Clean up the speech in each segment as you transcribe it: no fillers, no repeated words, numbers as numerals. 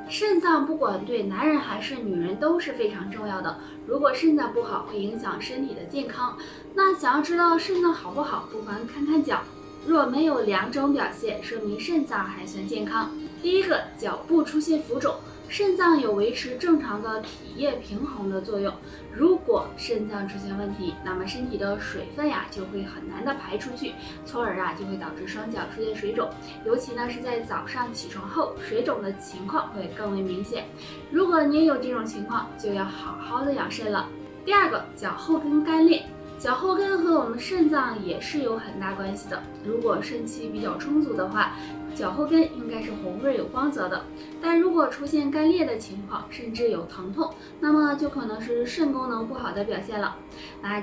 肾脏不管对男人还是女人都是非常重要的。如果肾脏不好，会影响身体的健康。那想要知道肾脏好不好，不妨看看脚。若没有2种表现，说明肾脏还算健康。第一个，脚部出现浮肿，肾脏有维持正常的体液平衡的作用。如果肾脏出现问题，那么身体的水分就会很难的排出去，从而就会导致双脚出现水肿。尤其是在早上起床后，水肿的情况会更为明显。如果你也有这种情况，就要好好的养肾了。第二个，脚后跟干裂。脚后跟和我们肾脏也是有很大关系的。如果肾气比较充足的话，脚后跟应该是红润有光泽的。但如果出现干裂的情况，甚至有疼痛，那么就可能是肾功能不好的表现了。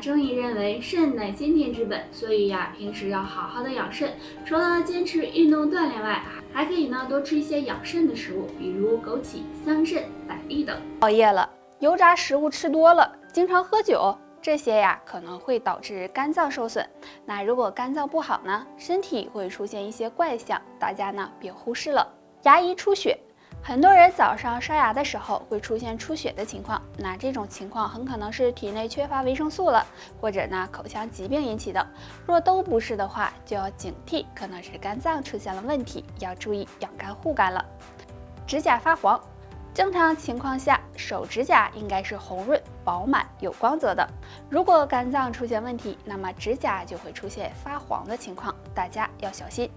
中医认为肾乃先天之本，所以平时要好好的养肾。除了坚持运动锻炼外，还可以多吃一些养肾的食物，比如枸杞、桑葚、百利等。熬夜了，油炸食物吃多了，经常喝酒，这些可能会导致肝脏受损。那如果肝脏不好呢，身体会出现一些怪象，大家别忽视了。牙龈出血，很多人早上刷牙的时候会出现出血的情况，那这种情况很可能是体内缺乏维生素了，或者口腔疾病引起的。若都不是的话，就要警惕，可能是肝脏出现了问题，要注意养肝护肝了。指甲发黄，正常情况下，手指甲应该是红润、饱满、有光泽的。如果肝脏出现问题，那么指甲就会出现发黄的情况，大家要小心。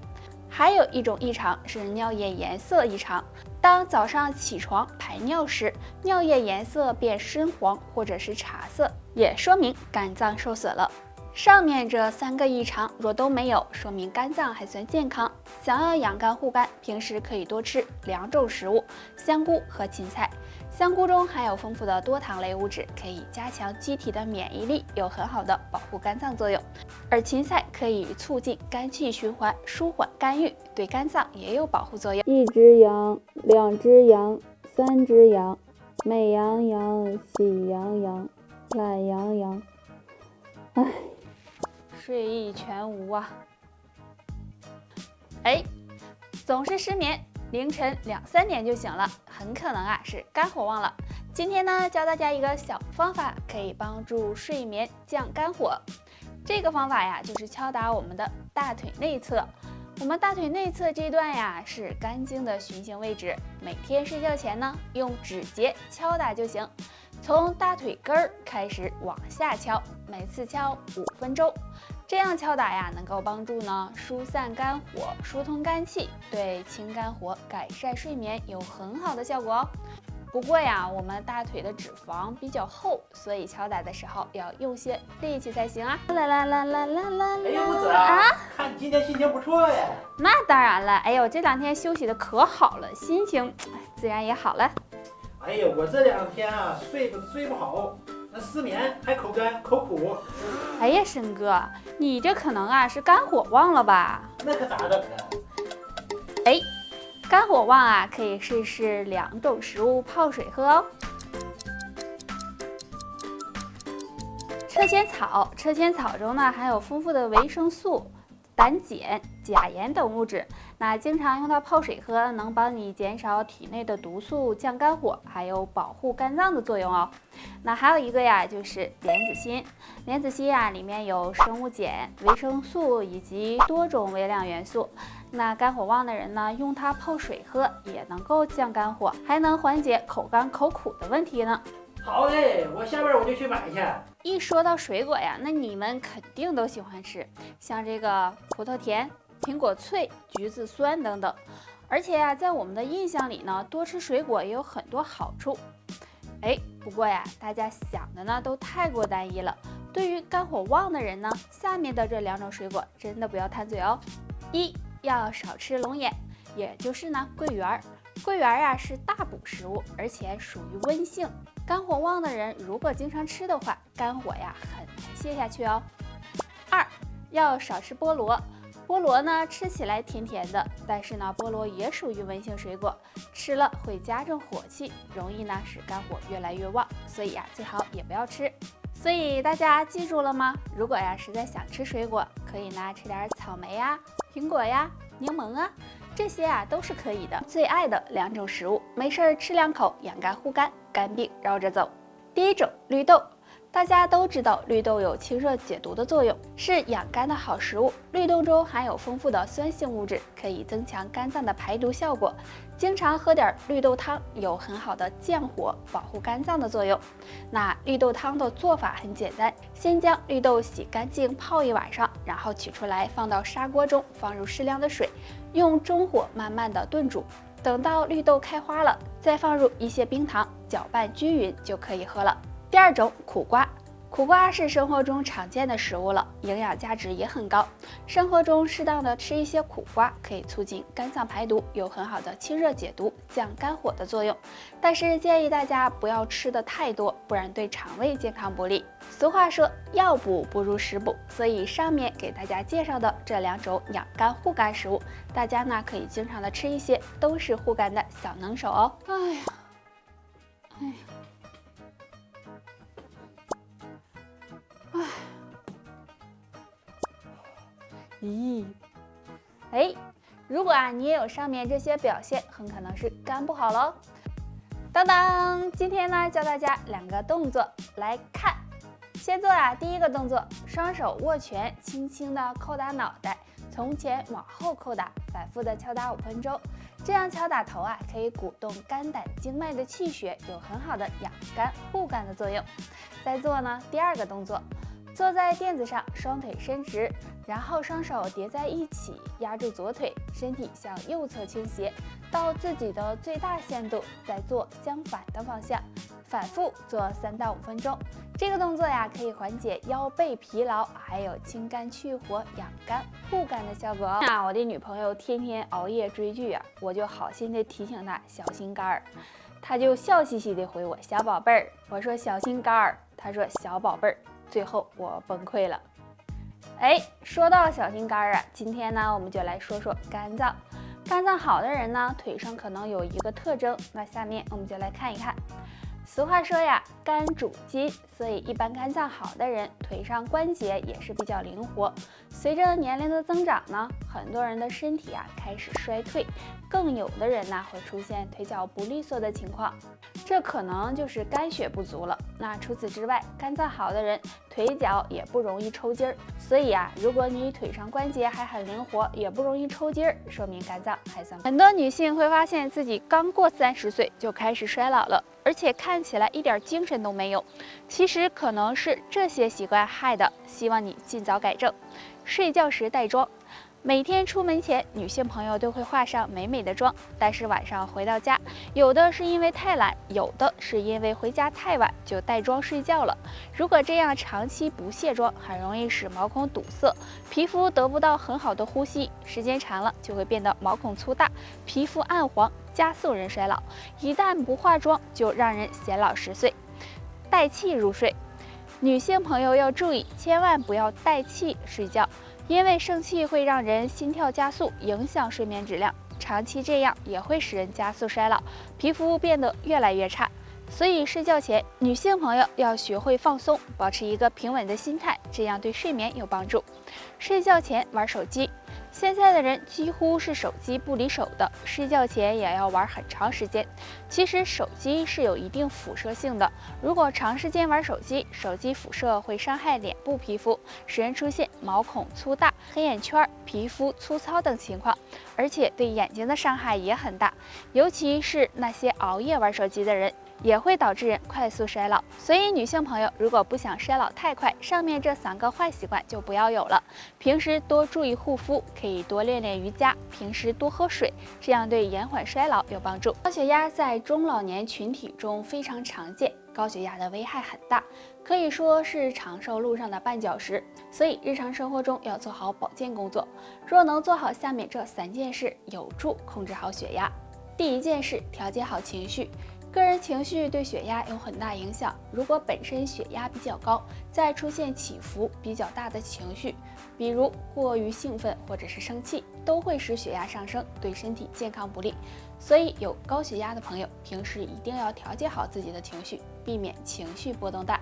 还有一种异常是尿液颜色异常，当早上起床排尿时，尿液颜色变深黄或者是茶色，也说明肝脏受损了。上面这3个异常若都没有，说明肝脏还算健康。想要养肝护肝，平时可以多吃2种食物，香菇和芹菜。香菇中含有丰富的多糖类物质，可以加强机体的免疫力，有很好的保护肝脏作用。而芹菜可以促进肝气循环，舒缓肝郁，对肝脏也有保护作用。1只羊，2只羊，3只羊，美羊羊，喜羊羊，懒羊羊。唉，睡意全无啊！总是失眠，凌晨2、3点就醒了，很可能是肝火旺了。今天呢，教大家一个小方法，可以帮助睡眠降肝火。这个方法就是敲打我们的大腿内侧。我们大腿内侧这段是肝经的循行位置，每天睡觉前呢，用指节敲打就行。从大腿根儿开始往下敲，每次敲5分钟。这样敲打能够帮助疏散肝火，疏通肝气，对清肝火、改善睡眠有很好的效果哦。不过我们大腿的脂肪比较厚，所以敲打的时候要用些力气才行啊！啦啦啦啦啦啦！哎呀，木子看你今天心情不错呀。那当然了，哎呦，这2天休息的可好了，心情自然也好了。哎呀，我这2天睡不好，那失眠还口干口苦。哎呀，申哥，你这可能是肝火旺了吧？那可咋整啊？肝火旺可以试试2种食物泡水喝哦。车前草，车前草中含有丰富的维生素、胆碱、钾盐等物质，那经常用它泡水喝，能帮你减少体内的毒素，降肝火，还有保护肝脏的作用哦。那还有一个就是莲子心，莲子心里面有生物碱、维生素以及多种微量元素。那肝火旺的人呢，用它泡水喝也能够降肝火，还能缓解口干口苦的问题呢。好嘞，我下边我就去买去。一说到水果那你们肯定都喜欢吃，像这个葡萄甜、苹果脆、橘子酸等等。而且在我们的印象里呢，多吃水果也有很多好处。不过大家想的都太过单一了。对于肝火旺的人呢，下面的这2种水果真的不要贪嘴哦。1要少吃龙眼，也就是桂圆。桂圆是大补食物，而且属于温性。肝火旺的人如果经常吃的话，肝火很难泄下去哦。2要少吃菠萝。菠萝吃起来甜甜的，但是菠萝也属于温性水果，吃了会加重火气，容易使肝火越来越旺，所以最好也不要吃。所以大家记住了吗？如果实在想吃水果，可以吃点草莓苹果呀、柠檬啊，这些啊都是可以的。最爱的2种食物，没事儿吃2口，养肝护肝，肝病绕着走。第一种，绿豆。大家都知道绿豆有清热解毒的作用，是养肝的好食物。绿豆中含有丰富的酸性物质，可以增强肝脏的排毒效果。经常喝点绿豆汤，有很好的降火、保护肝脏的作用。那绿豆汤的做法很简单，先将绿豆洗干净，泡1晚上，然后取出来放到砂锅中，放入适量的水，用中火慢慢的炖煮。等到绿豆开花了，再放入一些冰糖，搅拌均匀就可以喝了。第二种，苦瓜。苦瓜是生活中常见的食物了，营养价值也很高。生活中适当的吃一些苦瓜，可以促进肝脏排毒，有很好的清热解毒、降肝火的作用。但是建议大家不要吃的太多，不然对肠胃健康不利。俗话说药补不如食补，所以上面给大家介绍的这2种养肝护肝食物，大家呢可以经常的吃一些，都是护肝的小能手哦。哎呀。咦，如果你也有上面这些表现，很可能是肝不好喽。当当，今天呢教大家2个动作来看。先做第一个动作，双手握拳，轻轻的叩打脑袋，从前往后叩打，反复的敲打5分钟。这样敲打头可以鼓动肝胆经脉的气血，有很好的养肝护肝的作用。再做第二个动作。坐在垫子上，双腿伸直，然后双手叠在一起，压住左腿，身体向右侧倾斜，到自己的最大限度，再做相反的方向，反复做3到5分钟。这个动作可以缓解腰背疲劳，还有清肝去火、养肝护肝的效果哦。我的女朋友天天熬夜追剧我就好心的提醒她小心肝儿，她就笑嘻嘻的回我小宝贝儿，我说小心肝儿，她说小宝贝儿。最后我崩溃了。说到小心肝今天呢我们就来说说肝脏。肝脏好的人呢，腿上可能有一个特征，那下面我们就来看一看。俗话说肝主筋，所以一般肝脏好的人，腿上关节也是比较灵活。随着年龄的增长呢，很多人的身体开始衰退，更有的人会出现腿脚不利索的情况，这可能就是肝血不足了。那除此之外，肝脏好的人腿脚也不容易抽筋儿，所以如果你腿上关节还很灵活，也不容易抽筋儿，说明肝脏还算。很多女性会发现自己刚过30岁就开始衰老了，而且看起来一点精神都没有，其实可能是这些习惯害的，希望你尽早改正。睡觉时带妆。每天出门前，女性朋友都会化上美美的妆，但是晚上回到家，有的是因为太懒，有的是因为回家太晚就带妆睡觉了。如果这样长期不卸妆，很容易使毛孔堵塞，皮肤得不到很好的呼吸，时间长了就会变得毛孔粗大，皮肤暗黄，加速人衰老。一旦不化妆，就让人显老10岁。带气入睡，女性朋友要注意，千万不要带气睡觉。因为生气会让人心跳加速，影响睡眠质量，长期这样也会使人加速衰老，皮肤变得越来越差。所以睡觉前，女性朋友要学会放松，保持一个平稳的心态，这样对睡眠有帮助。睡觉前玩手机，现在的人几乎是手机不离手的，睡觉前也要玩很长时间。其实手机是有一定辐射性的，如果长时间玩手机，手机辐射会伤害脸部皮肤，使人出现毛孔粗大、黑眼圈、皮肤粗糙等情况，而且对眼睛的伤害也很大，尤其是那些熬夜玩手机的人，也会导致人快速衰老。所以女性朋友如果不想衰老太快，上面这3个坏习惯就不要有了。平时多注意护肤，可以多练练瑜伽，平时多喝水，这样对延缓衰老有帮助。高血压在中老年群体中非常常见，高血压的危害很大，可以说是长寿路上的绊脚石，所以日常生活中要做好保健工作。若能做好下面这3件事，有助控制好血压。第1件事，调节好情绪。个人情绪对血压有很大影响，如果本身血压比较高，再出现起伏比较大的情绪，比如过于兴奋或者是生气，都会使血压上升，对身体健康不利。所以有高血压的朋友，平时一定要调节好自己的情绪，避免情绪波动大。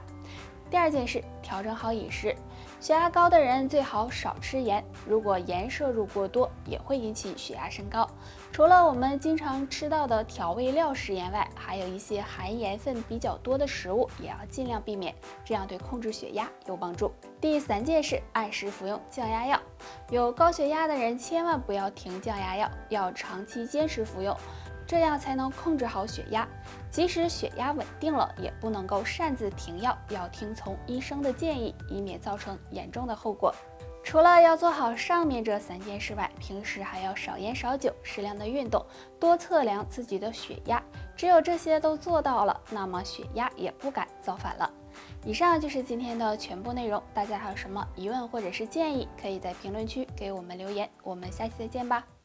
第2件事，调整好饮食。血压高的人最好少吃盐，如果盐摄入过多，也会引起血压升高。除了我们经常吃到的调味料食盐外，还有一些含盐分比较多的食物也要尽量避免，这样对控制血压有帮助。第3件事，按时服用降压药。有高血压的人千万不要停降压药，要长期坚持服用，这样才能控制好血压。即使血压稳定了，也不能够擅自停药，要听从医生的建议，以免造成严重的后果。除了要做好上面这3件事外，平时还要少烟少酒，适量的运动，多测量自己的血压。只有这些都做到了，那么血压也不敢造反了。以上就是今天的全部内容，大家还有什么疑问或者是建议，可以在评论区给我们留言。我们下期再见吧。